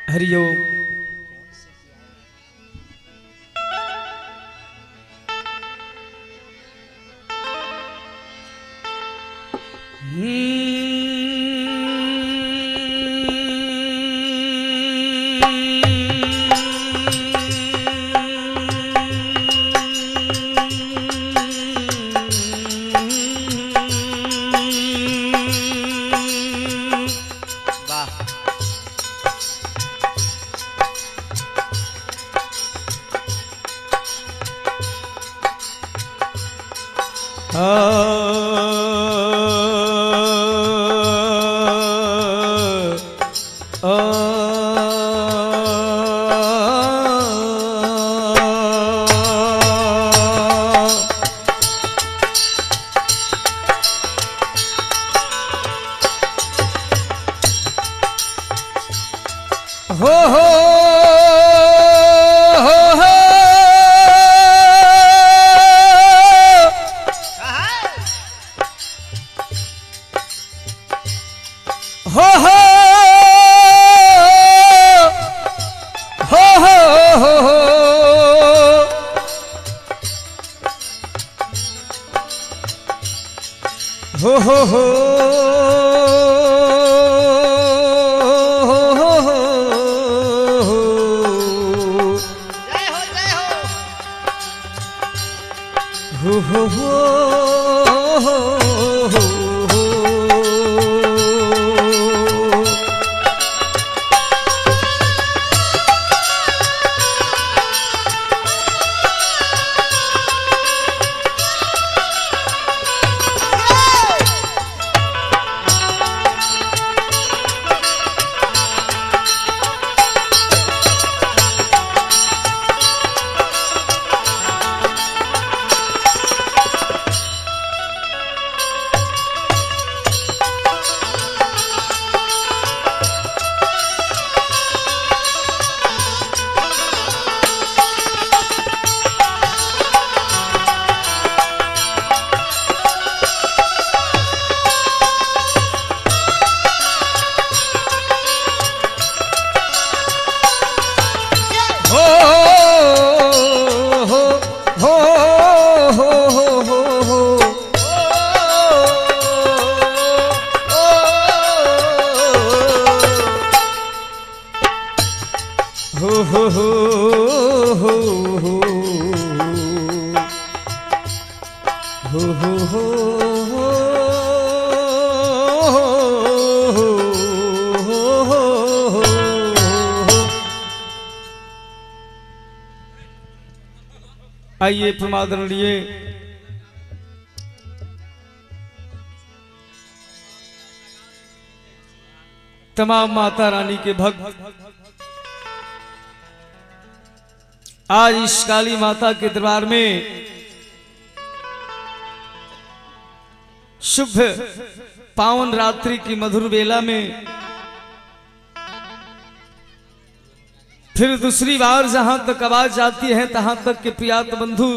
हरिओम। हो हो आइए प्रमादन लिए तमाम माता रानी के भक्त आज इस काली माता के दरबार में शुभ पावन रात्रि की मधुर बेला में फिर दूसरी बार जहां तक आवाज जाती है तहां तक के प्रियात बंधु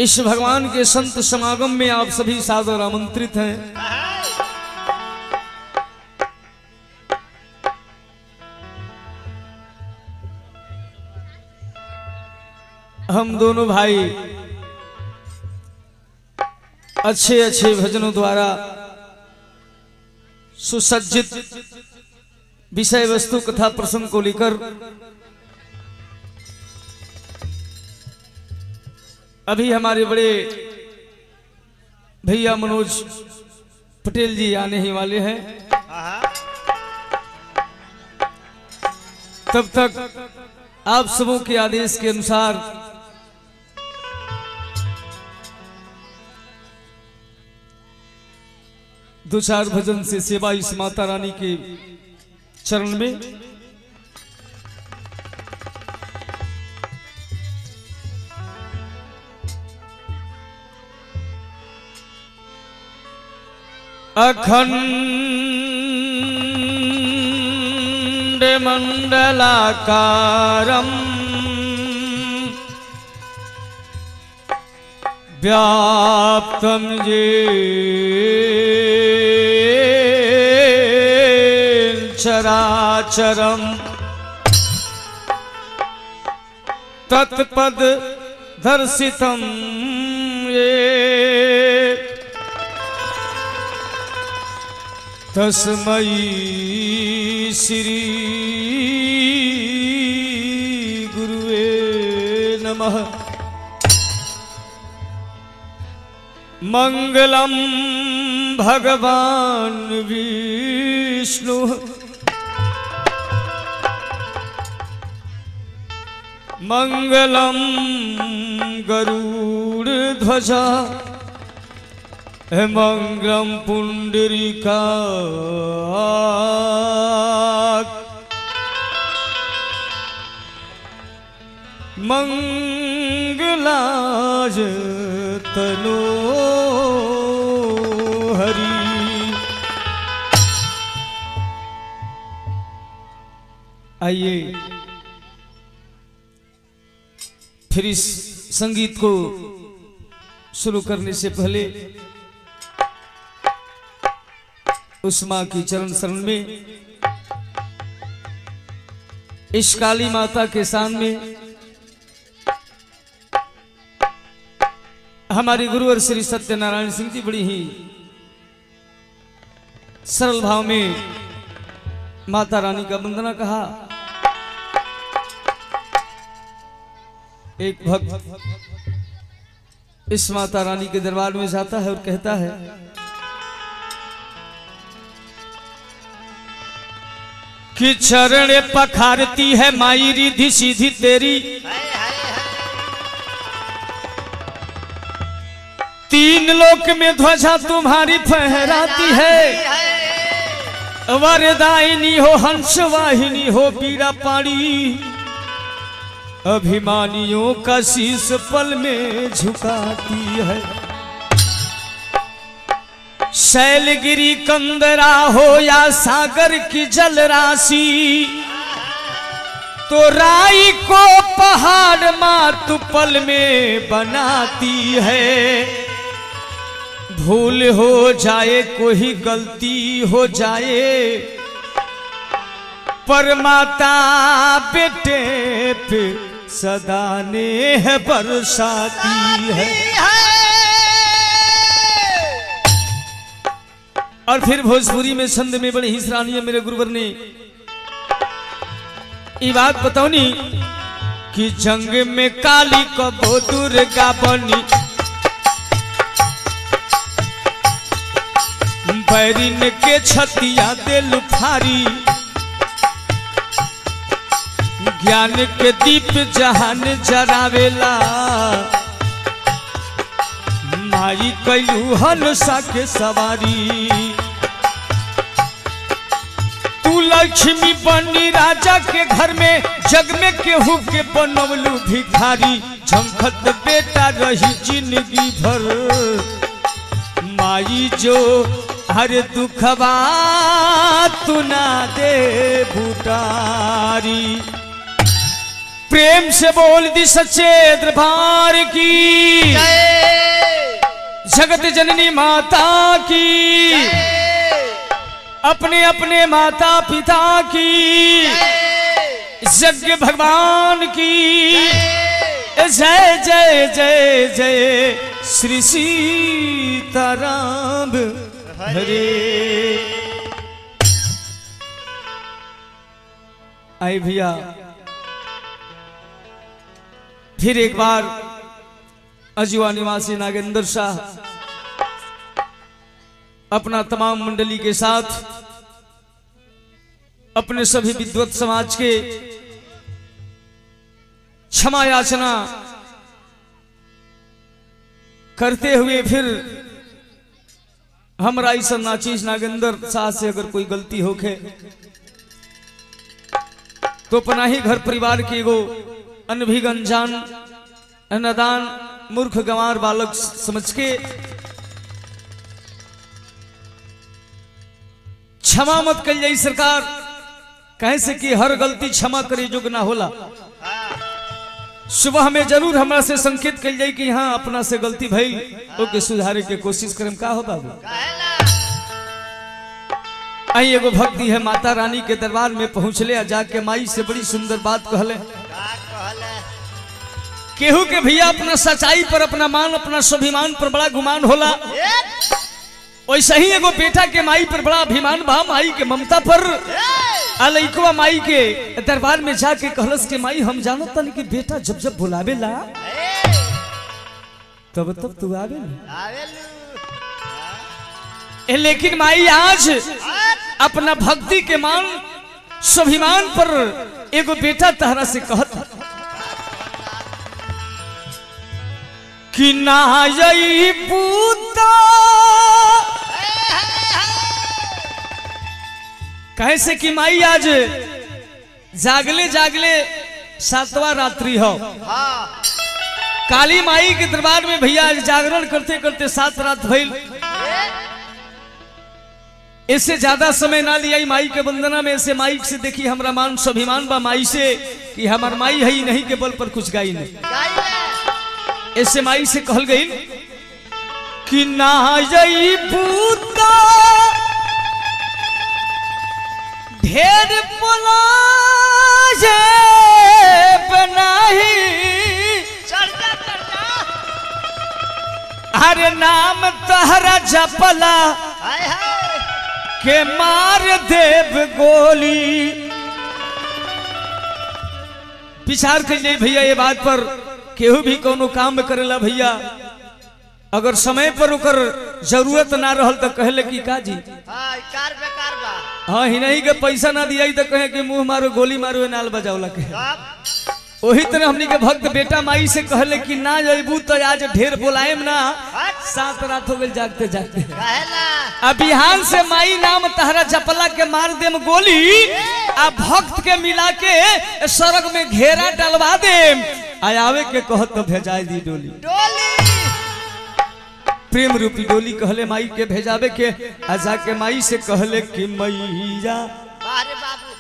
इस भगवान के संत समागम में आप सभी सादर आमंत्रित हैं। हम दोनों भाई अच्छे अच्छे भजनों द्वारा सुसज्जित विषय वस्तु कथा प्रसंग को लेकर अभी हमारे बड़े भैया मनोज पटेल जी आने ही वाले हैं। तब तक आप सबों के आदेश के अनुसार दो चार भजन से सेवा इस माता रानी के चरण में अखंड मंडलाकारं व्याप्तं येन च चराचरम तत्पद दर्शितम ये तस्मै श्री गुरुवे नमः। मंगलम भगवान विष्णु मंगलम गरुड़ध्वजा मंगलम पुंडरीकाक्ष मंगलाज तनो हरि। आइए फिर इस संगीत को शुरू करने से पहले उस मां की चरण शरण में इस काली माता के सामने हमारे गुरुवर श्री सत्यनारायण सिंह जी बड़ी ही सरल भाव में माता रानी का वंदना कहा। एक भक्त इस माता रानी के दरबार में जाता है और कहता है कि चरण पखारती है माई रिधि सीधी तेरी, तीन लोक में ध्वजा तुम्हारी फहराती है, वरदायिनी हो हंस वाहिनी हो पीरा पाणी, अभिमानियों का शीश पल में झुकाती है। शैलगिरी कंदरा हो या सागर की जल राशि, तो राई को पहाड़ मातु पल में बनाती है। भूल हो जाए कोई गलती हो जाए, पर माता बेटे पे सदा नेह बरसाती है। और फिर भोजपुरी में छंद में बड़ी ही सराहनीय मेरे गुरुवर ने ये बात बताओनी कि जंग में काली कबो दुर्गा बनी, बैरिन के छतिया दिल फारी, ज्ञान के दीप जहान जरावेला, माई कयू हंसा के सवारी। तू लक्ष्मी बनी राजा के घर में, जग में केहू के बनवलू भिखारी, झंखत बेटा रही जिंदगी भर, माई जो हर दुखवा तू ना दे भूटारी। प्रेम से बोल दी सच्चे दरबार की, जगत जननी माता की, अपने अपने माता पिता की, यज्ञ भगवान की। जय जय जय जय श्री सीताराम हरे। आए भैया फिर एक बार अजुआ निवासी नागेंद्र शाह अपना तमाम मंडली के साथ अपने सभी विद्वत समाज के क्षमा याचना करते हुए फिर हमरा इस नाचीज नागेंद्र शाह से अगर कोई गलती होके तो अपना ही घर परिवार के एगो अनभिग अनजान अनदान मूर्ख गंवार बालक समझ के क्षमा मत कल जाई सरकार, कहे से कि हर गलती क्षमा करे जोग ना होला। सुबह में जरूर हमरा से संकेत कल जाए कि हाँ अपना से गलती भई ओके सुधारे के कोशिश करम। का हो बाबू आई एगो भक्ति है माता रानी के दरबार में पहुंचले आ जाके माई से बड़ी सुंदर बात कहले। केहू के भैया अपना सच्चाई पर, अपना मान, अपना स्वाभिमान पर बड़ा गुमान होला। वैसे ही एगो बेटा के माई पर बड़ा अभिमान बा, माई के ममता पर। लइकवा माई के दरबार में जाके कहलस के माई हम जानत तनी कि बेटा जब जब बुलावेला तब तब तू आवे। लेकिन माई आज अपना भक्ति के मान स्वाभिमान पर एगो बेटा तहरा से कहत कि ना यही पूता कैसे कि माई आज जागले जागले 7वां रात्रि हो। काली माई के दरबार में भैया आज जागरण करते करते 7 रात भइल। इससे ज्यादा समय ना लिया माई के वंदना में। ऐसे माई से देखी हमरा मान स्वाभिमान बा माई से कि हमार माई है ही नहीं के बल पर कुछ गाई नहीं। ऐसे माई से कहल गई कि ना यही पूता ढेर बोला जे बनाही हर नाम तहरा जपला के मार देव गोली। विचार कर ले भैया ये बात पर। केहू भी कोनो काम करेला भैया अगर समय पर ओकर जरूरत ना रहल तो कहले कि काजी कार बेकार बा। हाँ ही नहीं के पैसा ना दिया तो कहे कि मुंह मारो गोली मारो नाल बजावला के। वही तरह हमनी के भक्त बेटा माई से कहले कि ना जइबू तो आज ढेर बोलाएम ना। 7 रात हो गई जागते जागते। अब बिहान से माई नाम तहरा जपला के मार देम गोली। आ भक्त के मिला के सड़क में घेरा डलवा देम। आवे के कहत तो भेजाई दी डोली। प्रेम रूपी डोली कहले माई के भेजावे के। आजा के माई से कहले कि मैया अरे बाबू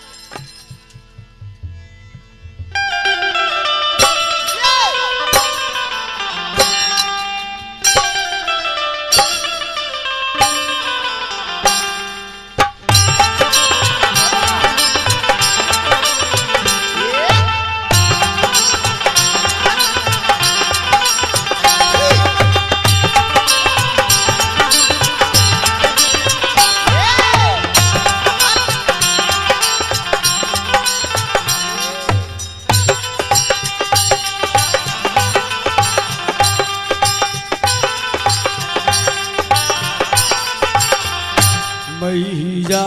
मैया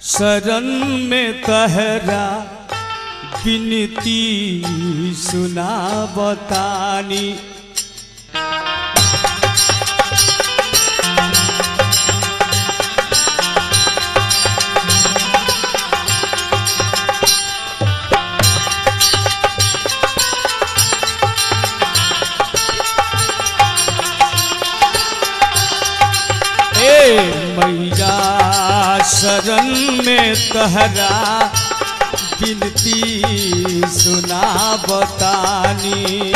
शरण में तहरा बिनती सुना बतानी। मैया शरण में तहरा बिनती सुना बतानी।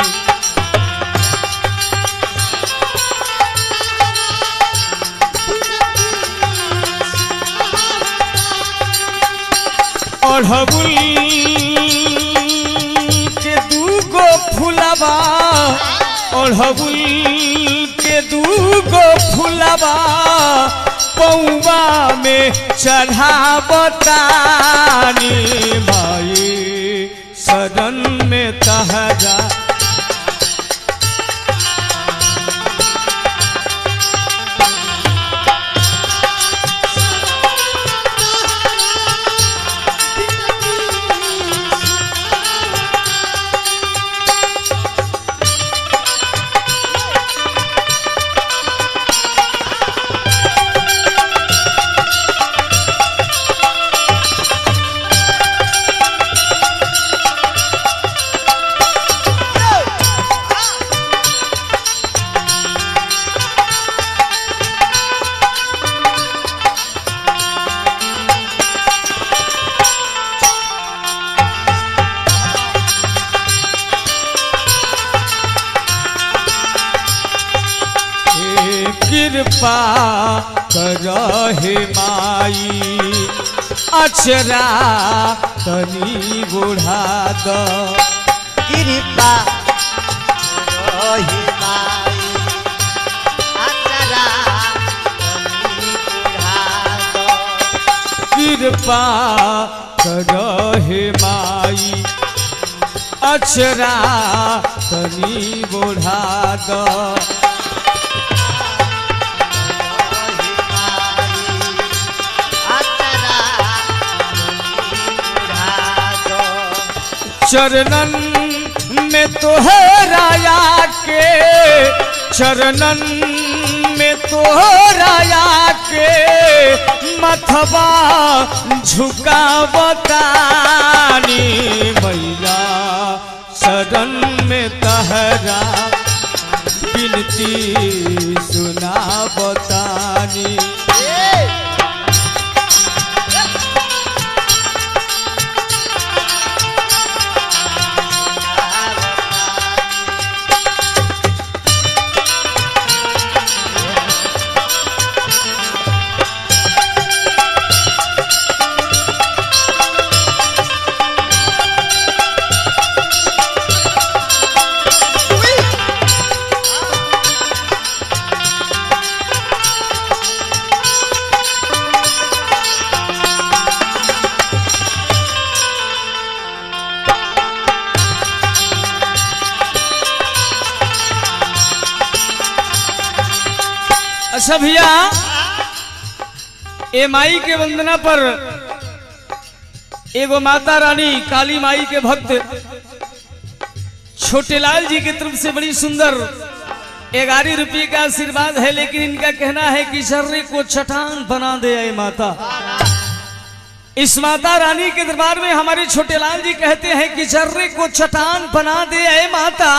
अढ़बुल के दूगो फुलवा, अढ़बुल के दूगो फुलवा पौवा में चढ़ा बतानी। माई शरण में तहरा कृपा करहे माई अचरा तनी बुढ़ा द कृपा करहि माई अचरा तनी बुढ़ा दो कृपा करहे माई अचरा तनी बुढ़ा द चरणन में तोहराया के चरणन में तोहराया के मथबा झुकावतानी मैया शरण में तहरा बिनती सुनावतानी अच्छा भैया ए माई के वंदना पर एगो माता रानी काली माई के भक्त छोटेलाल जी की तरफ से बड़ी सुंदर 11 रुपये का आशीर्वाद है, लेकिन इनका कहना है कि शर्रे को चट्टान बना दे ऐ माता। इस माता रानी के दरबार में हमारे छोटेलाल जी कहते हैं कि जर्रे को चट्टान बना दे ऐ माता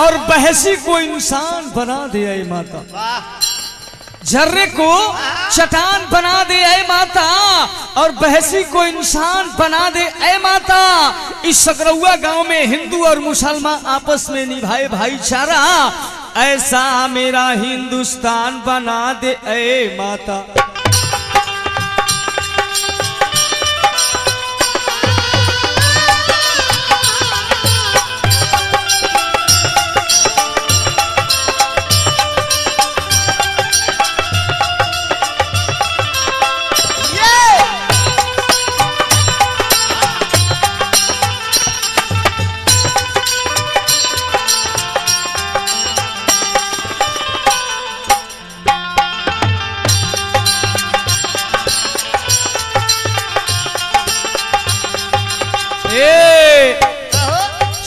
और बहसी को इंसान बना दे ऐ माता। जर्रे को चट्टान बना दे ऐ माता और बहसी को इंसान बना दे ऐ माता। इस सकरौआ गांव में हिंदू और मुसलमान आपस में निभाए भाईचारा, ऐसा मेरा हिंदुस्तान बना दे ऐ माता।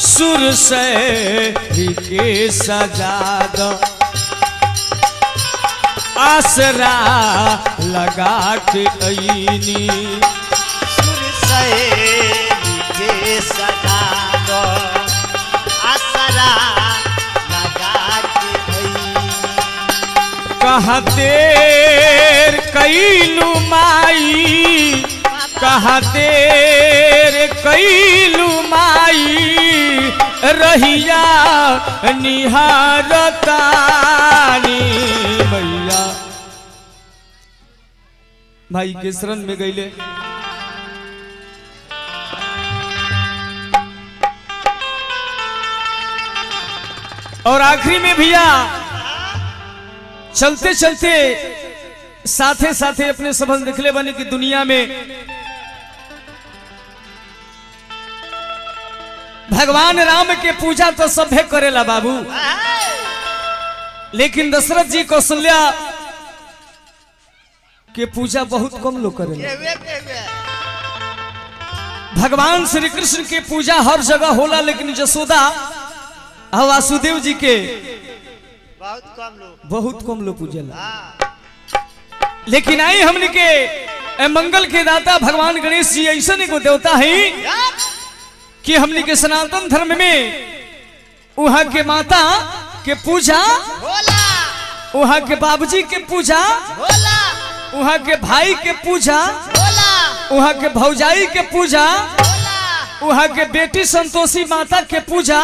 सुर से के सजा दो आसरा लगा के ऐनी। सुर से के सजा दो आसरा लगा के ऐनी। कहाँ देर कैलू माई, कहाँ देर कैलू माई, रहिया निहारतानी मैया। भाई के शरण में गईले और आखिरी में भैया चलते चलते साथे साथे अपने सबल दिखले बने की दुनिया में भगवान राम के पूजा तो सभे करेला बाबू, लेकिन दशरथ जी कौशल्या के पूजा बहुत कम लोग करेला। भगवान श्री कृष्ण के पूजा हर जगह होला, लेकिन जसोदा और वासुदेव जी के बहुत कम लोग पूजेला। लेकिन आई हमने के मंगल के दाता भगवान गणेश जी ऐसा नहीं को देवता है कि हमने के सनातन धर्म में वहां के माता के पूजा, वहां के बाबूजी के पूजा, वहां के भाई के पूजा, वहां के भौजाई के पूजा, वहां के बेटी संतोषी माता के पूजा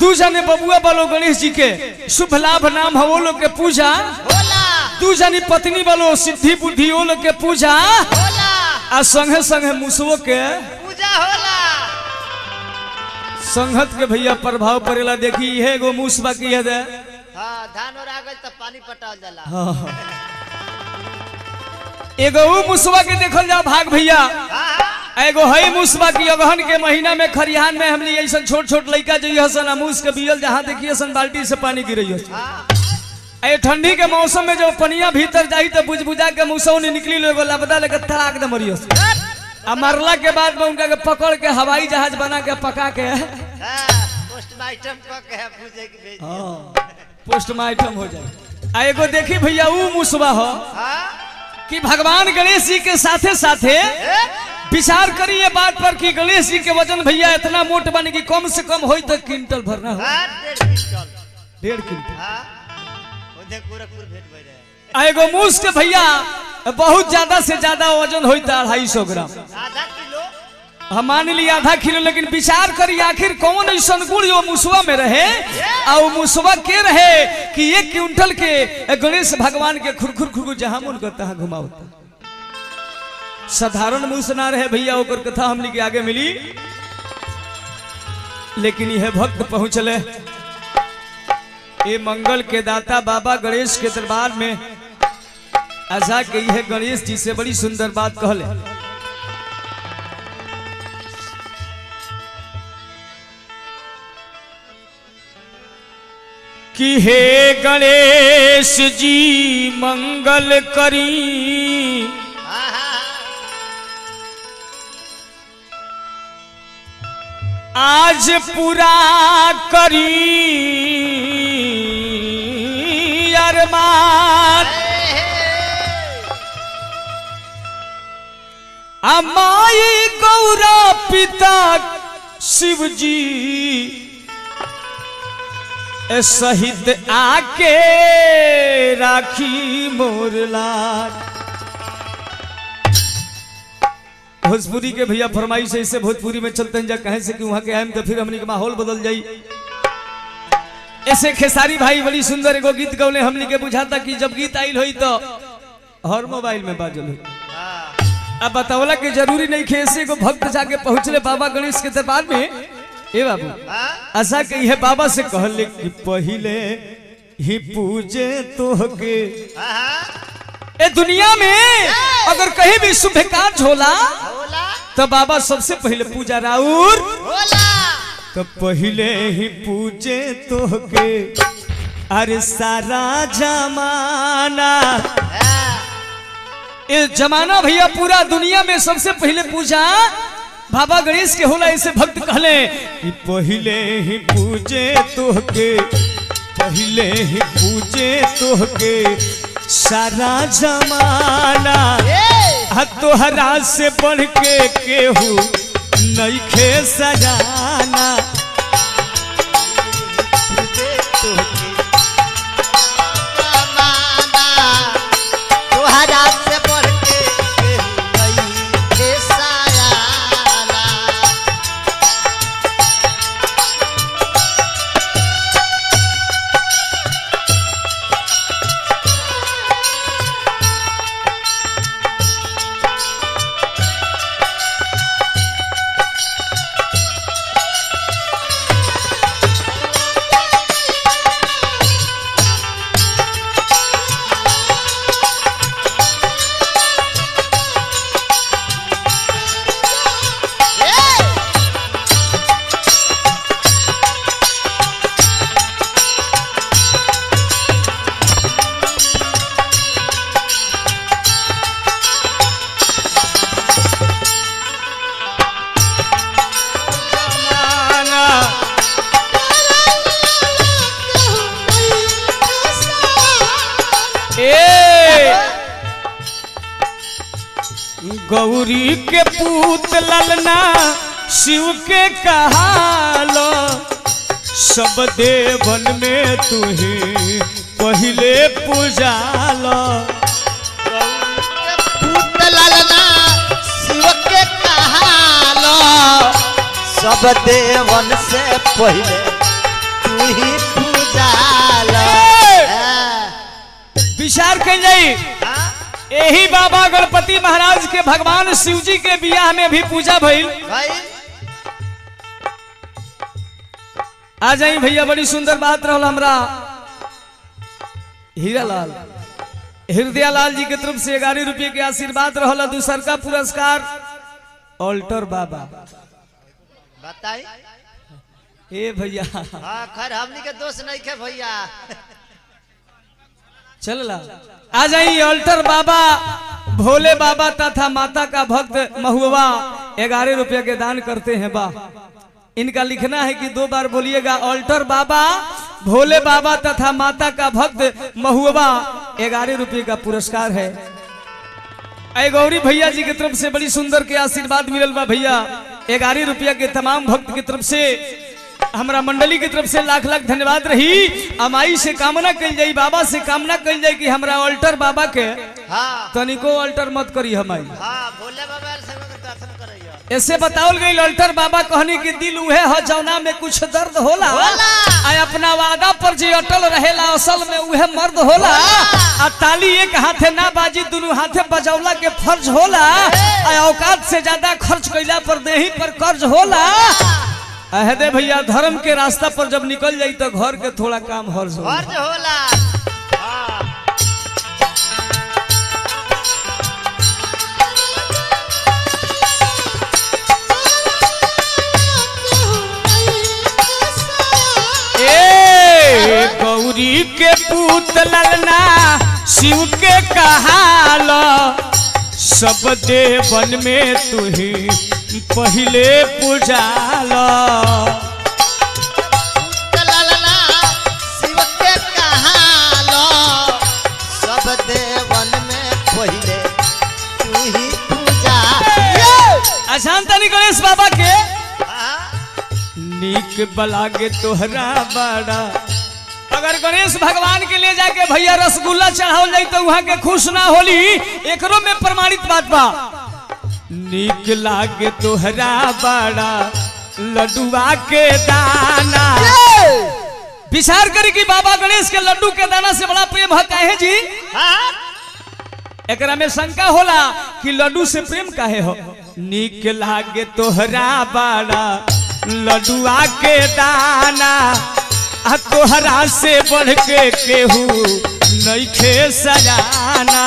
दू जने बबुआ वालो गणेश जी के शुभ लाभ नाम है वो लोग के पूजा होला दू जनी पत्नी वालो सिद्धि बुद्धि वो लोग के पूजा होला आ संगे संगे मुसवो के पूजा होला। संगत के भैया प्रभाव पड़ेला। देखी है एगो मुसबा की है दे हाँ धान और आगल तो पानी पटाल जाला। हाँ। एगो ऊ मुसवा के देखल जाओ भाग भैया एगो है मुसवा की अगहन के महीना में खरिहान में हमने ऐसा छोट छोट लड़का जो हसन अमूस के बियल जहाँ देखिए सन बाल्टी से पानी गिर ए ठंडी के मौसम में जो पनिया भीतर जाई तो बुझबुझा के मुसौ ने निकली लोगो लबदा लेके तड़ाक दे मरियो आ मरला के बाद में उनका के पकड़ के हवाई जहाज बना के पका के पोस्टमार्टम के पूजे के भेज पोस्टमार्टम हो जाए। आ एगो देखी भैया ऊ मुसवा हो कि भगवान गणेश जी के साथे साथे विचार करी ये बात पर कि गणेश जी के वजन भैया इतना मोट बने कि कम से कम हो तो क्विंटल भरना हो 1.5 क्विंटल। एगो मूस के भैया बहुत ज्यादा से ज्यादा वजन होता 250 ग्राम आधा किलो हम मान ली आधा किलो। लेकिन विचार करी आखिर कौन ऐसा गुण जो मुसवा में रहे और मुसवा के रहे कि 1 क्विंटल के गणेश भगवान के खुरखुर खुरखुर जहां मन करता है घुमावता। साधारण मूस ना रहे भैया ओकर कथा हमने के आगे मिली। लेकिन यह भक्त पहुंचले ये मंगल के दाता बाबा गणेश के दरबार में आजा के यह गणेश जी से बड़ी सुंदर बात कहले कि हे गणेश जी मंगल करी आज पूरा करी अरमान अमाई गौरा पिता शिव जी सहित आके राखी मोरलाल। भोजपुरी के भैया फरमाइश ऐसे भोजपुरी में चलते हैं जा कहे से कि वहां के आए तो फिर हमने के माहौल बदल जाई। ऐसे खेसारी भाई बड़ी सुंदर एगो गीत गौले हमने के बुझाता कि जब गीत आइल होई तो हर मोबाइल में बाजल हुई। अब बतावला कि जरूरी नहीं खे ऐसे एगो भक्त जाके पहुंचले बाबा गणेश के दरबार में ए बाबू ऐसा कि यह बाबा से कहले कि पहले ही पूजे तोहके ए दुनिया में अगर कहीं भी शुभ कार्य होला तो बाबा सबसे पहले पूजा राउर तो पहले ही पूजे तोहके अरे सारा जमाना ये जमाना भैया पूरा दुनिया में सबसे पहले पूजा बाबा गणेश के होला। ऐसे भक्त कहले कि पहले ही पूजे तोहके पहले ही पूजे तोहके सारा जमाना तोहरा से बढ़ के केहू नइखे सजाना। तोहरा से बढ़ के केहू नइखे सजाना। गौरी के पूत ललना शिव के कहालो सब देवन में तुही पहले पूजालो। पूत ललना शिव के कहालो सब देवन से पहले तू ही पूजालो। विचार कर जाई यही बाबा गणपति महाराज के भगवान शिव जी के बियाह में भी पूजा भइल। भाई आ जाई भैया, बड़ी सुंदर बात रहल हमरा हीरालाल हृदय लाल जी के तरफ से 11 रुपये के आशीर्वाद रहल। दूसर का पुरस्कार ऑल्टर बाबा बताई। ए भैया हाँ खैर हमनी के दोस्त नहीं के भैया। चलला आ जाइए। ऑल्टर बाबा भोले बाबा तथा माता का भक्त महुआ 11 रुपये के दान करते हैं। बा इनका लिखना है कि 2 बार बोलिएगा। ऑल्टर बाबा भोले बाबा तथा माता का भक्त महुआ 11 रुपये का पुरस्कार है। ऐ गौरी भैया जी की तरफ से बड़ी सुंदर के आशीर्वाद मिलल बा भैया। 11 रुपया के तमाम भक्त की तरफ से हमरा मंडली की तरफ से लाख लाख धन्यवाद रही। अमाई से कामना कल जाई, बाबा से कामना कल जाई कि हमरा ऑल्टर बाबा के हाँ तनिको ऑल्टर मत करी हमारी। हाँ भोले बाबा से दर्शन करइयो। ऐसे बताओल गई ऑल्टर बाबा कहनी कि दिल उहे ह जौना में कुछ दर्द होला। आ अपना वादा पर जे अटल रहेला असल में उहे मर्द होला। आ ताली एक हाथे ना बाजी दोनों हाथे बजौला के फर्ज होला। आ औकात से ज्यादा खर्च कैला पर देही पर कर्ज होला। अहदे भैया धर्म के रास्ता पर जब निकल जाई तो घर के थोड़ा काम हर्ज होला। गौरी के पूत ललना शिव के कहाल सब देवन में तू ही पहले पूजाल। ललना शिव के कहालो सब देवन में पहले तू ही पूजा। आसान तनी गणेश बाबा के नीक बलागे तोहरा बड़ा। अगर गणेश भगवान के ले जाके भैया रसगुल्ला चढ़ाओ जाए तो वहां के खुश ना होली। एकरो में प्रमाणित बात बा। नीक लागे तोहरा बड़ा लड्डुआ के दाना। विचार करी कि बाबा गणेश के लड्डू के दाना से बड़ा प्रेम है काहे जी? एकरा में शंका होला कि लड्डू से प्रेम काहे हो। नीक लागे तोहरा बड़ा लड्डुआ के दाना। आ तोहरा से बढ़ के केहू नइखे सजाना।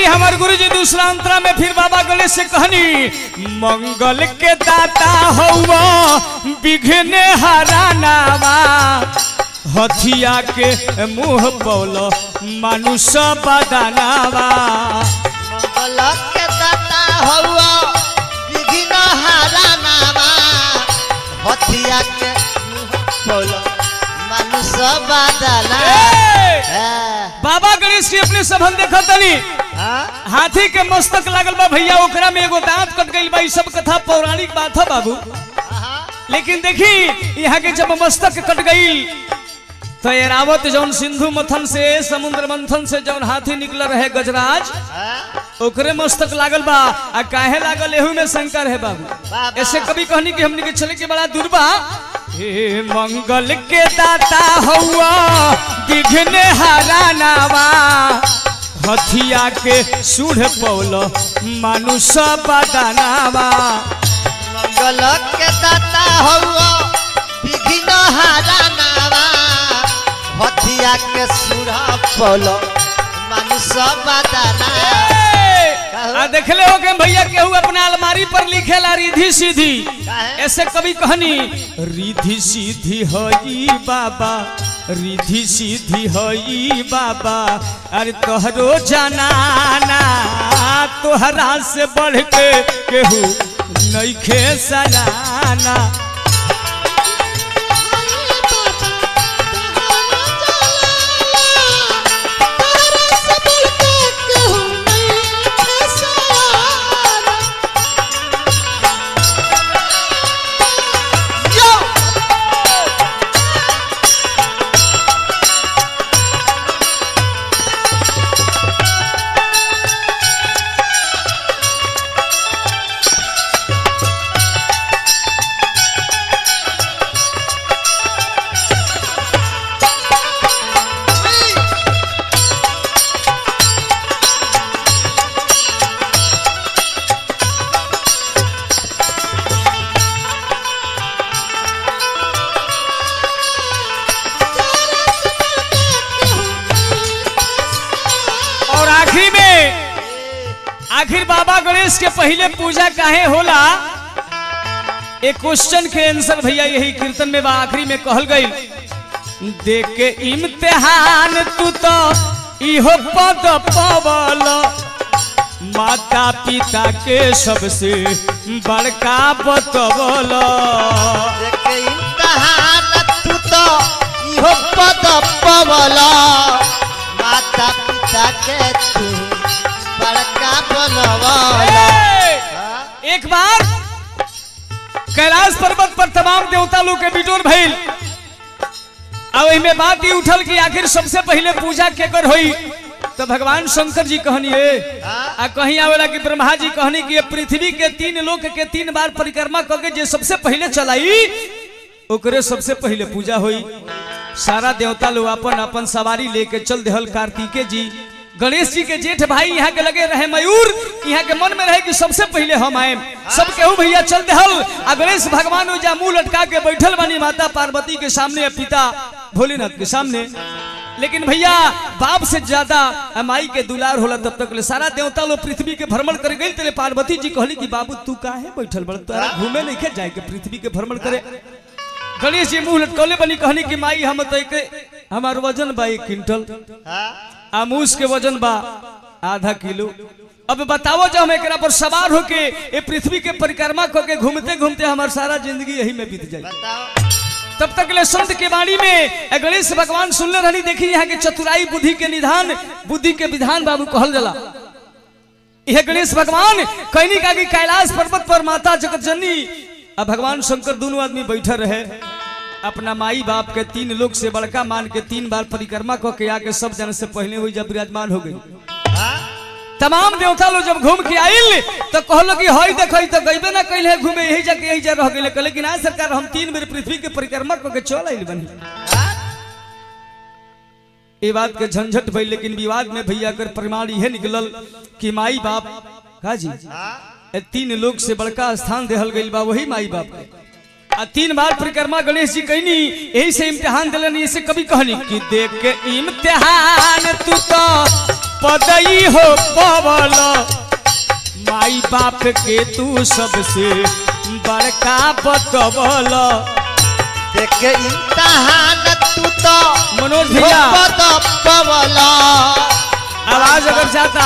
हमार गुरु जी दूसरा अंतरा में फिर बाबा गणेश से कहनी मंगल के दाता हौवा विघ्न हरानावा। हथिया के मुंह पौलो मानुष बदनावा। मंगल के दाता हौवा विघ्न हरानावा। हथिया के मुंह पौलो मानुष बदनावा। बाबा गणेश की अपने सभन देखा तनी हाथी के मस्तक लागल बा भैया, ओकरा में एगो दांत कट गई बा। सब कथा पौराणिक बात है बाबू, लेकिन देखी यहाँ के जब मस्तक कट गई तो एरावत जौन सिंधु मथन से समुद्र मंथन से जौन हाथी निकल रहे गजराज ओकरे मस्तक लागल बा। आ काहे लागल एहू में शंकर है बाबू। ऐसे कभी कहनी कि हमने के चले के बड़ा दूर बा। हे मंगल के दाता हौवा विघ्न हरानावा। हथिया के सूढ़ पौलो मानुष बदनावा। मंगल के दाता हौवा विघ्न हरानावा। हथिया के सूढ़ पौलो मानुष बदनावा। आ देखले हो के भैया केहू अपना अलमारी पर लिखेला रिधी सीधी, ऐसे कभी कहनी रिधी सीधी हई बाबा, रिधी सीधी हई बाबा, अरे तोहरो जनाना तोहरा से बढ़ के केहू नइखे सजाना। आखिर बाबा गणेश के पहले पूजा काहे होला, एक क्वेश्चन के आंसर भैया यही कीर्तन में बा। आखिरी में कहल गई दे के इम्तिहान तू तो इहो पद पवल, माता पिता के सबसे बड़का बतवल। दे के इम्तिहान तू तो इहो पद पवल, माता पिता के तू बड़का बनवाला। एक बार कैलाश पर्वत पर तमाम देवता लोग के बिटोर भइल, अब में बात ही उठल कि आखिर सबसे पहले पूजा केकर होई, तो भगवान शंकर जी कहनी है आ कहीं आवेला कि ब्रह्मा जी कहनी कि पृथ्वी के 3 लोक के 3 बार परिक्रमा करके जे सबसे पहले चलाई ओकरे सबसे पहले पूजा होई। सारा देवता लोग अपन अपन सवारी लेके चल देहल। कार्तिकेय जी गणेश जी के जेठ भाई यहाँ के लगे रहे मयूर, यहाँ के मन में रहे कि सबसे पहले हम आए, सब केहू भैया चल देहल। आ गणेश भगवान जा मुंह लटका के बैठल बानी माता पार्वती के सामने, पिता भोलेनाथ के सामने। लेकिन भैया बाप से ज्यादा माई के दुलार होला। तब तक ले सारा देवता लोग पृथ्वी के भ्रमण कर गई। तेरे पार्वती जी कहली कि बाबू तू काहे बैठल बड़, तोरा घूमे नहीं के जाए के पृथ्वी के भ्रमण करे। गणेश जी मुंह लटकौले बनी कहनी कि माई हम तो हमार वजन बा 1 क्विंटल, आमूस के वजन बा आधा किलो। अब बताओ जब हम एकरा पर सवार होके ये पृथ्वी के परिक्रमा करके घूमते घूमते हमार सारा जिंदगी यही में बीत जाए। तब तक ले संत के वाणी में गणेश भगवान सुनले रहनी। देखी यहाँ के चतुराई बुद्धि के निधान, बुद्धि के विधान बाबू कहल जाला। यह गणेश भगवान कहनी का कि कैलाश पर्वत पर माता जगत जननी अब भगवान शंकर दोनों आदमी बैठे रहे, अपना माई बाप के 3 लोग से बड़का मान के 3 बार परिक्रमा करके आके सब जन से पहले हुई जब विराजमान हो गई। तमाम देवता लोग जब घूम के आइल तो कहलो कि हई देखई तो गइबे ना कइले घूमे, यही जाके यही जा रह गेले। लेकिन आज सरकार हम 3 बेर पृथ्वी के परिक्रमा करके चल आइल बनी। ये बात के झंझट भइल, लेकिन विवाद में भैया कर प्रमाण यह निकलल कि माई बाप का जी 3 लोग से बड़का स्थान देहल गइल बा वही माई बाप के। 3 बार परिक्रमा गणेश जी कहनी, यही से इम्तिहान दिलन। इसे कभी कहनी कि देख के इम्तिहान तू तो पदई हो पवल, माई बाप के तू सबसे बड़का बतवल। देख के इम्तिहान तू तो मनोज भैया पवल, आवाज अगर जाता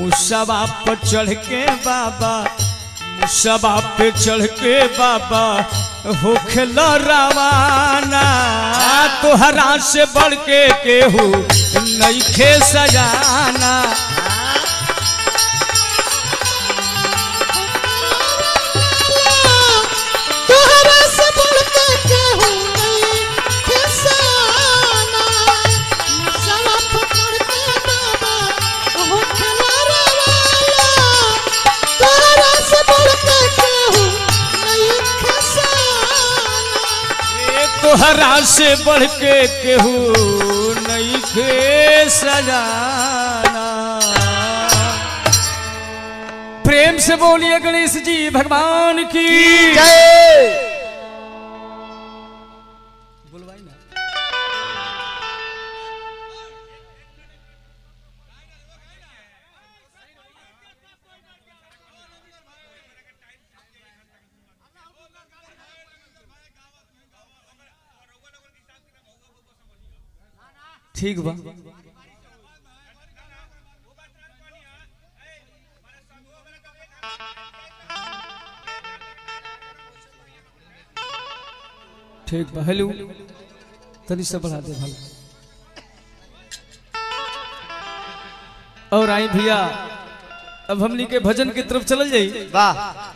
मुसबा पर चढ़ के बाबा, मुसबा पे चढ़ के बाबा होखल रवाना, तोहरा से बढ़ के केहू नइखे सजाना। तोहरा से बढ़ के केहू नइखे सजाना। प्रेम से बोलिए गणेश जी भगवान की जय। ठीक बा। ठीक बा। हेलो तनी से बढ़ा दे भाई। और आई भैया अब हमनी के भजन की तरफ चल जाई। वाह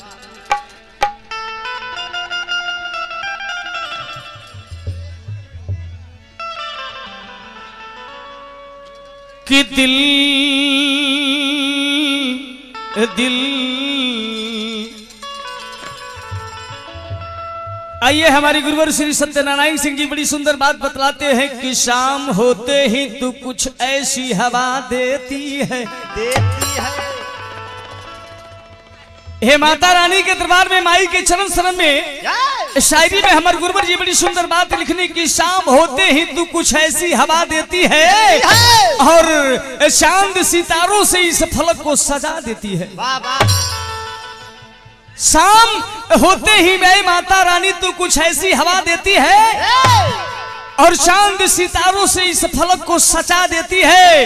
कि दिल दिल आइए हमारे गुरुवर श्री सत्यनारायण सिंह जी बड़ी सुंदर बात बतलाते हैं कि शाम होते ही तू कुछ ऐसी हवा देती है हे माता रानी के दरबार में माई के चरण शरण में शायरी में हमारे गुरुवर जी बड़ी सुंदर बात लिखने की शाम होते ही तू कुछ ऐसी हवा देती है और चांद सितारों से इस फलक को सजा देती है। शाम होते ही मैं माता रानी तू कुछ ऐसी हवा देती है और चांद सितारों से इस फलक को सजा देती है।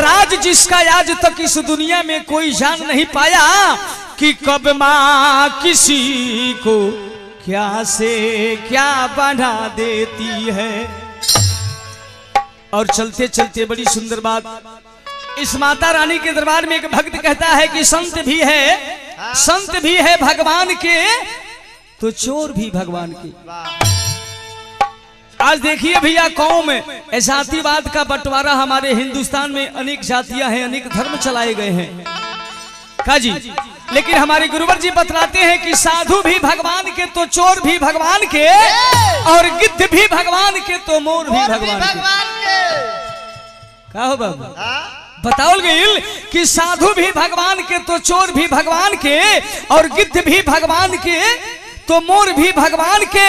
राज जिसका आज तक इस दुनिया में कोई जान नहीं पाया कि कब माँ किसी को क्या से क्या बना देती है। और चलते चलते बड़ी सुंदर बात इस माता रानी के दरबार में एक भक्त कहता है कि संत भी है भगवान के तो चोर भी भगवान के। आज देखिए भैया कौम जातिवाद का बंटवारा हमारे हिंदुस्तान में अनेक जातियां हैं, अनेक धर्म चलाए गए हैं का जी। लेकिन हमारे गुरुवर जी बतलाते हैं कि साधु भी भगवान के तो चोर भी भगवान के और गिद्ध भी भगवान के तो मोर भी भगवान के। का हो बाबू बताओ गईल कि साधु भी भगवान के तो चोर भी भगवान के और गिद्ध भी भगवान के तो मोर भी भगवान के।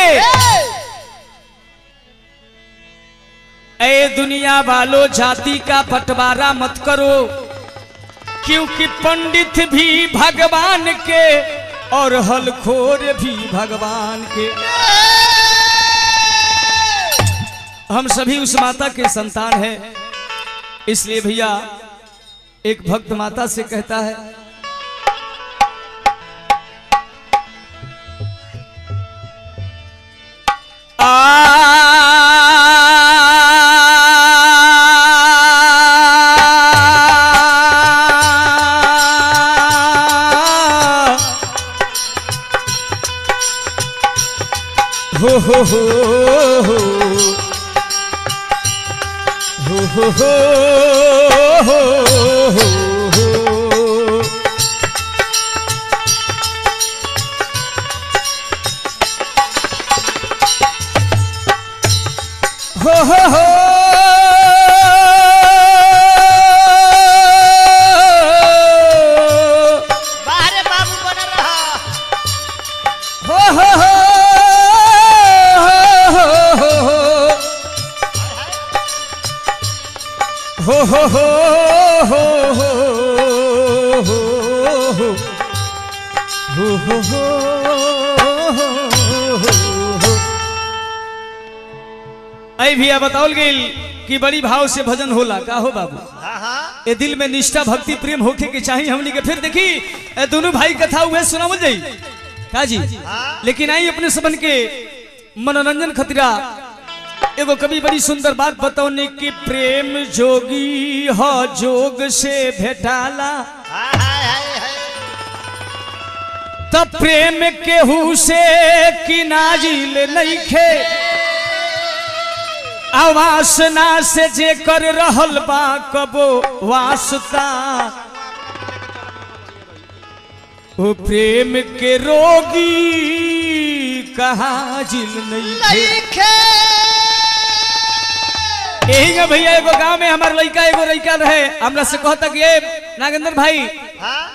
ए दुनिया वालों जाति का बंटवारा मत करो क्योंकि पंडित भी भगवान के और हलखोर भी भगवान के। हम सभी उस माता के संतान हैं, इसलिए भैया एक भक्त माता से कहता है हो हो हो हो हो हो हो बाहर बाबू बना रहा हो हो हो हो हो हो हो। आई भैया बताओल गई कि बड़ी भाव से भजन होला का हो बाबू। ए दिल में निष्ठा भक्ति प्रेम होके के चाहिए हमनी के। फिर देखी दोनों भाई कथा हुए सुनावल जाई का जी। लेकिन आई अपने सबन के मनोरंजन खतरा एगो कभी बड़ी सुंदर बात बताओने कि प्रेम जोगी हो जोग से भेटाला तब प्रेम केहू से कि नाजिल नइखे आवासना से जे कर रहल बा कबो वास्ता ओ प्रेम के रोगी कहाँ जिल नइखे। यही भैया एगो गांव में हमार एगो लड़का रहे हमरा से कहता कि नागेंद्र भाई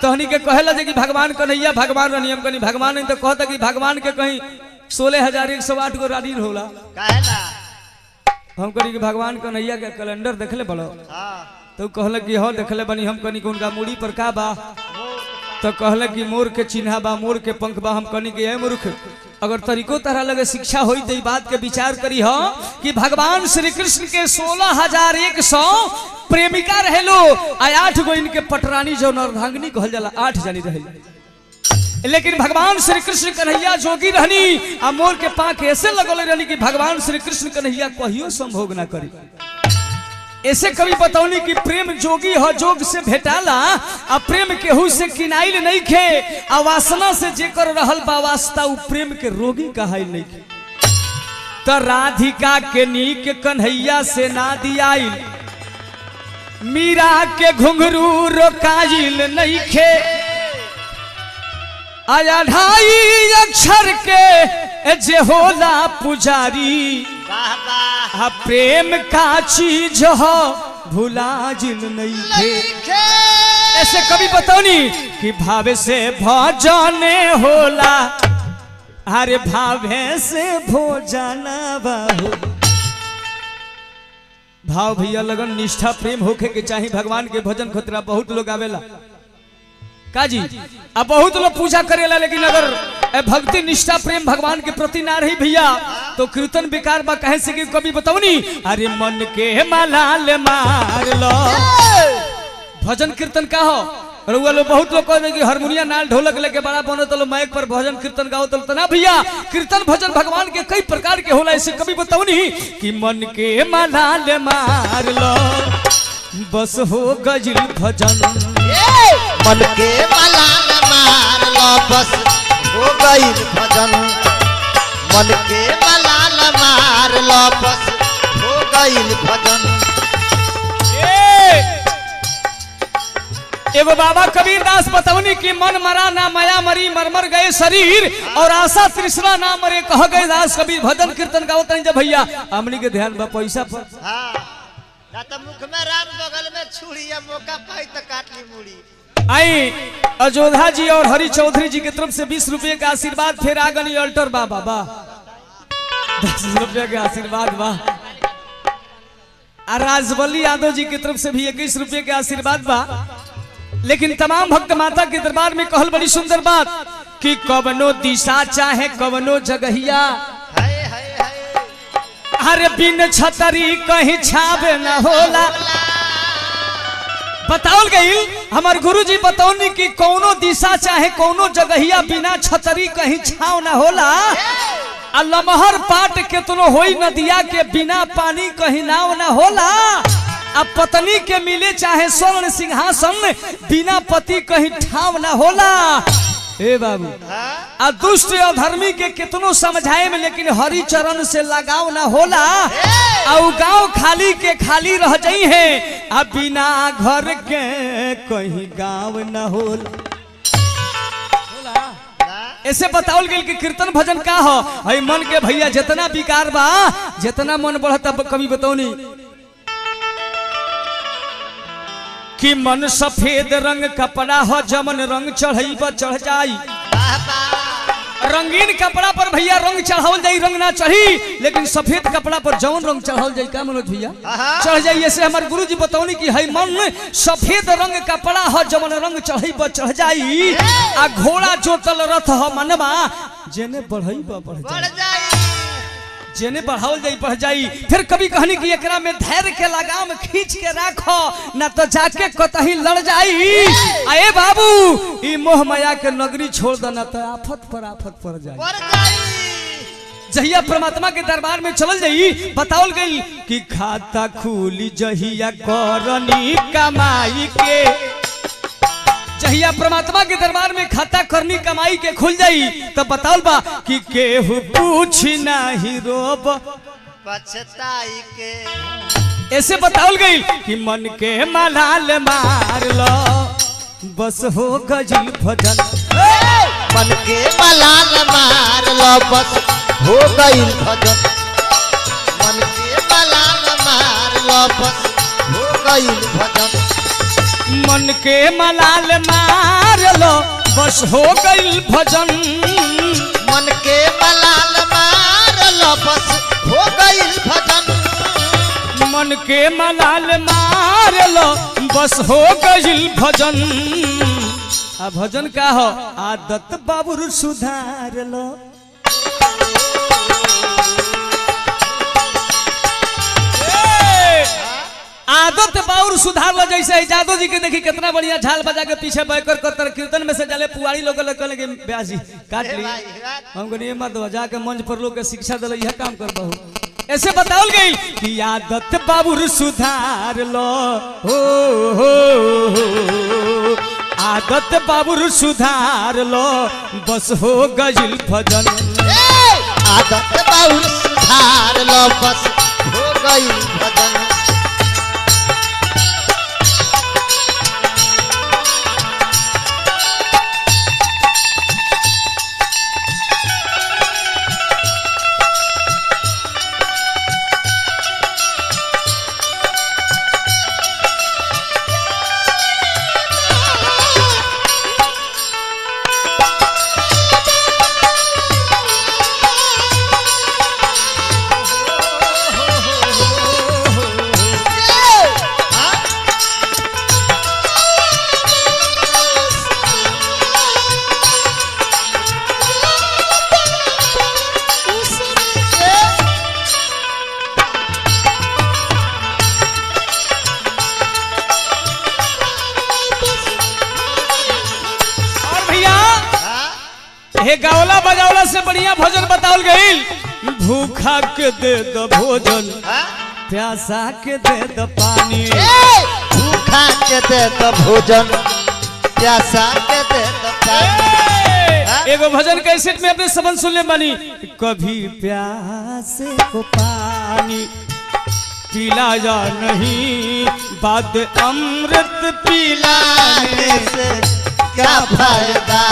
तोहनी के कहेला कि भगवान कन्हैया भगवान रहनी हम कहीं भगवान नहीं तो कहता कि भगवान के कहीं 16,108 गो रानी होला। हम कहीं भगवान कन्हैया के कैलेंडर देखले बड़ो तो कहल कि हो देखले बनी हम कहीं उनका मूड़ी पर का बा तो कहल कि मोर के चिन्हा बा मोर के पंख बा। हम कहीं के मूर्ख अगर तरीको तरह लगे शिक्षा होई तो बात के विचार करी हो कि भगवान श्री कृष्ण के 16,100 प्रेमिका रहे लो, 8 गो इनके पटरानी जो अर्धांगिनी कहल जाला, 8 जानी रहे। लेकिन भगवान श्री कृष्ण कन्हैया जोगी रहनी आ मोर के पाक ऐसे लगल रहनी कि भगवान श्री कृष्ण कन्हैया कहियो संभोग ना करी। ऐसे कवि बतौनी कि प्रेम जोगी हो, जोग से भेटाला, आ प्रेम केहू से किनाइल नहीं खे, आ वासना से जेकर रहल बा वास्ता उ प्रेम के रोगी कहाइल नहीं खे। तो राधिका के नीक कन्हैया से ना दियाइल, मीरा के घुंघरू रोकाइल नहीं खे, आया 2.5 अक्षर के जे होला पुजारी, प्रेम का चीज हो भुलाजिल नहीं थे। ऐसे कभी बताओनी कि भावे से भजने होला, अरे भावे से भोजन बाहु। भाव भैया लगन निष्ठा प्रेम होके के चाहिए भगवान के भजन खतरा बहुत लोग आवेला काजी, अब बहुत लोग पूजा करेला, लेकिन अगर भक्ति निष्ठा प्रेम भगवान के प्रति ना रही भैया तो कीर्तन बेकार बा। कहे से कि कभी बताऊनी, अरे मन के मलाल मार लो। भजन कीर्तन का हो, रउआ लोग बहुत लोग कहते कि हारमोनिया नाल ढोलक लेके बड़ा बनो तो माइक पर भजन कीर्तन गाओ तो ना भैया। कीर्तन भजन भगवान के कई प्रकार के होला। ऐसे कभी बताऊनी कि मन के मलाल मार लो, बस हो गजिल भजन। मन के मलाल मार लो, बस हो गई भजन। मन के मलाल मार लो, बस हो गई भजन। एगो बाबा कबीर दास बतौनी कि मन मरा ना माया मरी, मर गए शरीर और आशा तृष्णा ना मरे, कह गए दास कबीर। भजन कीर्तन गाओ तनी जब भैया हमनी के ध्यान बा पैसा पर। हाँ, ना तो मुख में राम बगल में छुरी, या मौका पाई तो काट ली मुड़ी। आई अयोध्या जी और हरि चौधरी जी की तरफ से 20 रुपये का आशीर्वाद। फिर आगन अल्टर बाबा बा 10 रुपये के आशीर्वाद बा। राजबली यादव जी की तरफ से भी 21 रुपये के आशीर्वाद बा। लेकिन तमाम भक्त माता के दरबार में कहल बड़ी सुंदर बात कि कवनो दिशा चाहे कवनो जगहिया, हर बिन छतरी कहीं छावे न होला। बताओल गई हमार गुरुजी बतौनी कि कौनो दिशा चाहे कौनो जगहिया बिना छतरी कहीं छाव न होला। आ लमहर पाट केतनो होई नदिया के बिना पानी कहीं नाव न होला। अब पत्नी के मिले चाहे स्वर्ण सिंहासन, बिना पति कहीं ठाव न होला। ए बाबू, आ दुष्ट अधर्मी के कितनो समझाए में, लेकिन हरि चरण से लगाव ना होला। और गांव खाली के खाली रह जाई है, आ बिना घर के कहीं गांव न होला। ऐसे बताओल गेल कि कीर्तन भजन का हो। हई मन के भैया जितना विकार बा, जितना मन बढ़ता कभी बताओनी कि मन सफेद रंग कपड़ा हो, जमन रंग चढ़ई चढ़ जाई। रंगीन कपड़ा पर भैया रंग चढ़ावल जाई, रंग ना चढ़ी, लेकिन सफेद कपड़ा पर जौन रंग चढ़ावल जाई का मनोज भैया चढ़ जाई। ऐसे हमारे गुरुजी बतौनी कि हई मन सफेद रंग कपड़ा हो, जमन रंग चढ़ई चढ़ जाई। आ घोड़ा जोतल रथ हो मनवा, जेने बढ़ई बढ़ जाई, जेने बढ़ावल जाई बढ़ जाई। फिर कभी कहनी कि एकरा में धैर्य के लगाम खींच के राखो, ना तो जाके कतही लड़ जाई। आए बाबू, ई मोह माया के नगरी छोड़ दो, ना तो आफत पर जाई। जहिया परमात्मा के दरबार में चल जाई, बताओल गई कि खाता खुली जहिया करनी कमाई के। जहिया परमात्मा के दरबार में खाता करनी कमाई के खुल जाई, तब बताओल बा कि केहू पूछ नहीं रोब पछताई के। ऐसे बताओल गई कि मन के मलाल मार लो, बस हो गजिल भजन। मन के मलाल मार लो, बस हो गई भजन। मन के मलाल मार लो, बस हो गई भजन। मन के मलाल मार लो, बस हो गई भजन। मन के मलाल मार लो, बस हो गई भजन। मन के मलाल मार लो, बस हो गई भजन। आ भजन का हो, आदत बाबुर सुधार लो। आदत बाउर सुधार लो। जैसे जादव जी के देखी कितना बढ़िया झाल बजा के पीछे बैकर कर कीर्तन में से जले पुआरी लोग लगे ब्यास जी काट ली हमको नहीं मत जाके मंच पर लोग के शिक्षा दिल यह काम कर बहु ऐसे बताओ गई कि आदत बाबुर सुधार लो हो आदत बाबुर सुधार लो बस हो गजिल भजन आदत बाबुर सुधार लो बस हो गई भजन हे गावला बजावला से बढ़िया भोजन बताओल गईल भूखा के दे द भोजन प्यासा के दे द पानी भूखा के दे द भोजन प्यासा के दे द पानी एगो भजन कैसेट में अपने सबन सुनले बानी कभी प्यासे को पानी पीला जा नहीं बाद अमृत पिलाने से क्या फायदा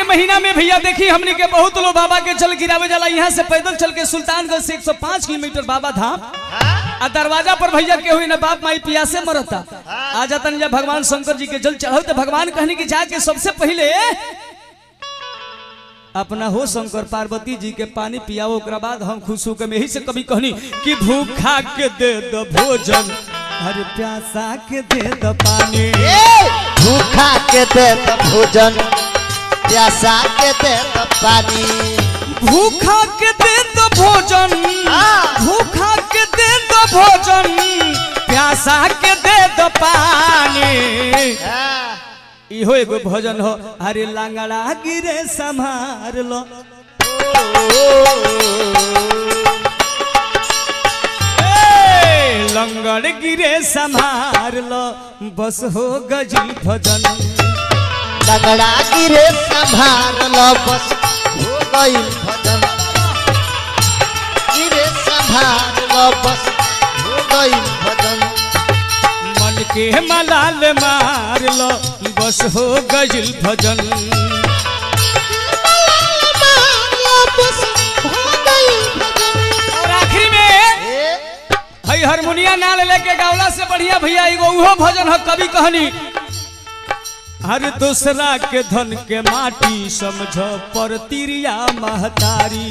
महीना में भैया देखी हमने के बहुत लोग बाबा के जल गिरावे जाला यहाँ से पैदल चल के सुल्तानगंज से 105 किलोमीटर बाबा धाम आ दरवाजा पर भैया के हुई ना बाप माई पियासे मरता आ जातन जब भगवान शंकर जी के जल चढ़ाओ तो भगवान कहने की जाके सबसे पहले अपना हो शंकर पार्वती जी के पानी पियाओ ओकरा बाद हम खुश होकर यही से कभी कहनी कि भूखा के दे दो भोजन हर प्यासा के दे दो पानी भूखा के दे दो भोजन प्यासा के दे दो पानी भूखा के दे दो भोजन भूखा के दे दो भोजन प्यासा के दे दो पानी इहो एगो भोजन हो अरे लांगड़ा गिरे संभार लो लंगड़ गिरे संभार लो बस हो गजी भजन लंगड़ा गिरे संभार लो बस हो गई भजन गिरे संभार लो बस हो गई भजन मन के मलाल मार लो बस हो गजिल भजन और आखिरी में हई हारमोनिया ना लेके गावला से बढ़िया भैया एगो उहो भजन है कवि कहनी हर दूसरा के धन के माटी समझ पर तिरिया महतारी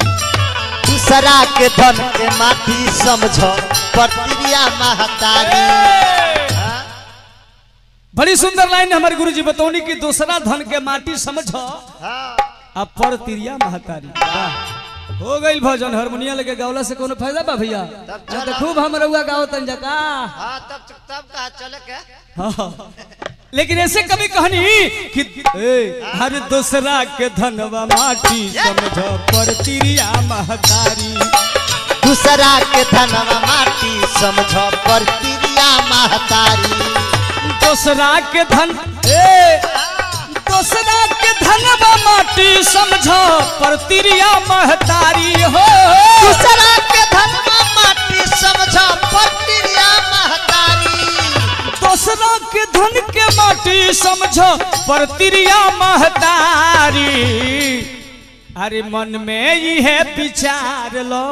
दूसरा के धन के माटी समझ पर तिरिया महतारी बड़ी सुंदर लाइन हमारे गुरुजी बतौनी कि दूसरा धन के माटी समझ अब पर तिरिया महतारी हो गई भजन हारमोनिया लेके गावला से कोनो फायदा बा भैया तो खूब हम रउआ गाओ तन जका तब कहा चले के हाँ। लेकिन ऐसे कभी कहनी कि हर दूसरा के धनवा माटी समझ पर तिरिया महतारी दूसरा के धनवा माटी समझ पर तिरिया महतारी दूसरा के धन दूसरा के धनवा माटी समझ पर तिरिया महतारी हो दूसरा के धनवा माटी समझ पर तिरिया महतारी दूसरा के धन के माटी समझ पर तिरिया महतारी अरे मन में ही है विचार लो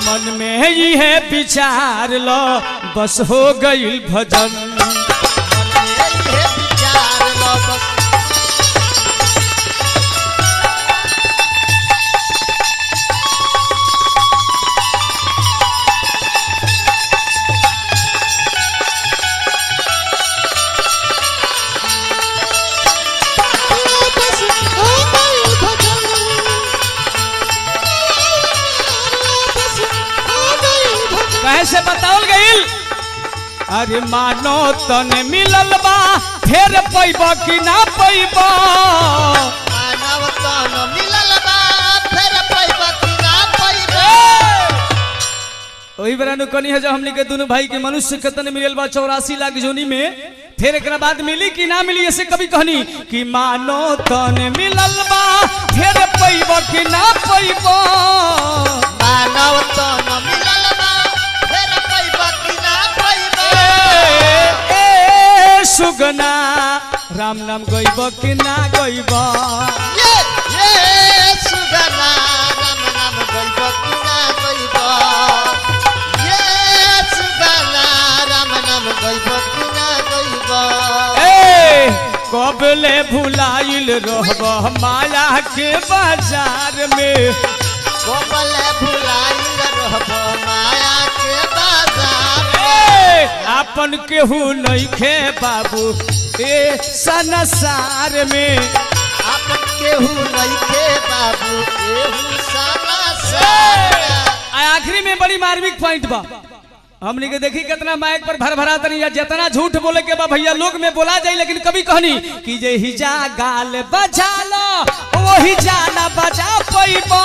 मन में ही है विचार लो बस हो गई भजन कहे से बताओल गईल अरे मानो तने मिलल बा फिर पैबा कि ना पैबा मानव तन मिलल बा फिर पैबा कि ना पैबा वही बरानु कनी है जो हमनी के दोनों भाई के मनुष्य के तने मिलल बा 84 लाख जोनी में फिर एक बाद मिली कि ना मिली ऐसे कभी कहनी कि मानो तने मिलल बा फिर पैबा कि ना पैबा मानव तन मिलल बा फिर पैबा कि ना पैबा ए सुगना राम नाम गइब कि ना गइब ये सुगना राम नाम गइब कि ना गइब ये सुगना राम नाम गइब कि ना गइब ए कबले भुलाइल रहब माया के बाजार में कबले भुलाइल रहब माया के बाजार आपन केहू नइखे बाबू ए संसार में आपन केहू नइखे बाबू एहू संसार आखिरी में बड़ी मार्मिक पॉइंट बा हमनी के देखी कितना माइक पर भर भरा तनी या जितना झूठ बोले के बा भैया लोग में बोला जाई लेकिन कभी कहनी कि जे हिजा गाल बजा लो वही जाना बजा पैबा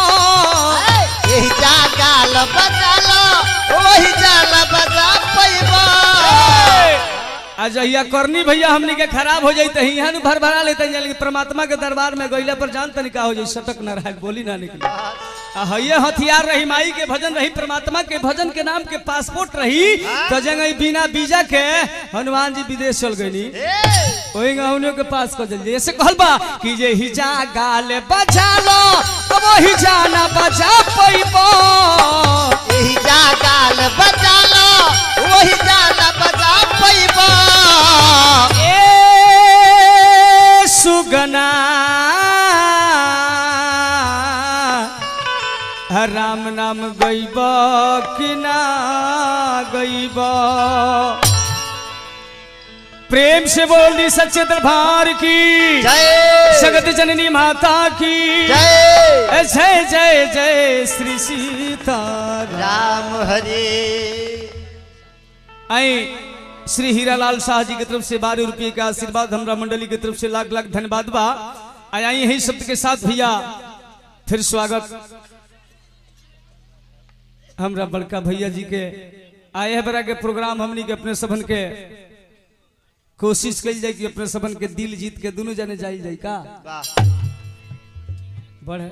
यही जा गाल बजा लो वही जाला बजा पैबा आज भैया करनी भैया हमनी के खराब हो जाई त हियां भर भरा लेते लेकिन परमात्मा के दरबार में गइला पर जान तनी का हो जाई सटक न रहा बोली ना निकली हये हथियार रही माई के भजन रही परमात्मा के भजन के नाम के पासपोर्ट रही तो जगह बिना वीजा के हनुमान जी विदेश चल गईनी वही गाँव के पास को जल्दी ऐसे कहल बा कि जे हिजा गाल बजा लो वही जाना बजा पैबा यही जा गाल बजा लो वही जाला बजा पैबा ए सुगना राम नाम गइब कि ना गइब प्रेम से बोली सच्चे दरबार की जय जगत जननी माता की जय जय जय जय श्री सीता राम हरे आई श्री हीरालाल शाह जी की तरफ से 12 रुपये का आशीर्वाद हमरा मंडली की तरफ से लाख लाख धन्यवाद बा आई यही शब्द के साथ भैया फिर स्वागत हमरा बड़का भैया जी के आए है बड़ा के प्रोग्राम हमनी के अपने सबन के कोशिश कल जाए कि अपने सबन के दिल जीत के दोनों जने जाई जाए का वाह बढ़े